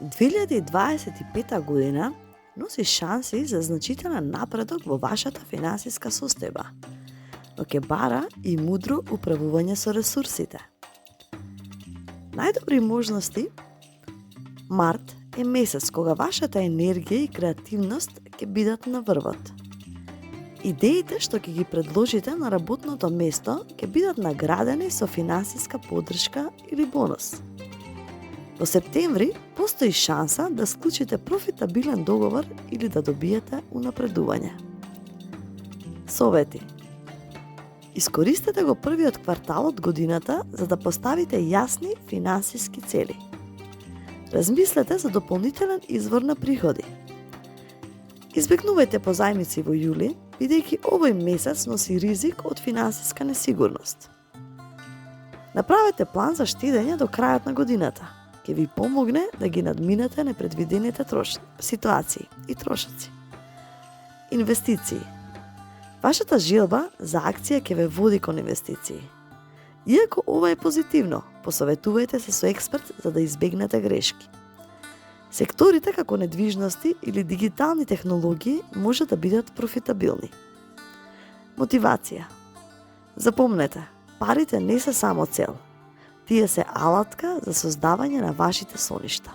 2025 година носи шанси за значителен напредок во вашата финансиска состојба, но ќе бара и мудро управување со ресурсите. Најдобри можности. Март е месец кога вашата енергија и креативност ќе бидат на врвот. Идеите што ќе ги предложите на работното место ќе бидат наградени со финансиска поддршка или бонус. Во септември постои шанса да склучите профитабилен договор или да добиете унапредување. Совети. Искористете го првиот квартал од годината за да поставите јасни финансиски цели. Размислете за дополнителен извор на приходи. Избегнувајте позајмици во јули, бидејќи овој месец носи ризик од финансиска несигурност. Направете план за штедење до крајот на годината. Ќе ви помогне да ги надминете непредвидените ситуации и трошоци. Инвестиции. Вашата желба за акција ќе ве води кон инвестиции. Иако ова е позитивно, посоветувајте се со експерт за да избегнете грешки. Секторите како недвижности или дигитални технологии може да бидат профитабилни. Мотивација. Запомнете, парите не се само цел. Тие се алатка за создавање на вашите соништа.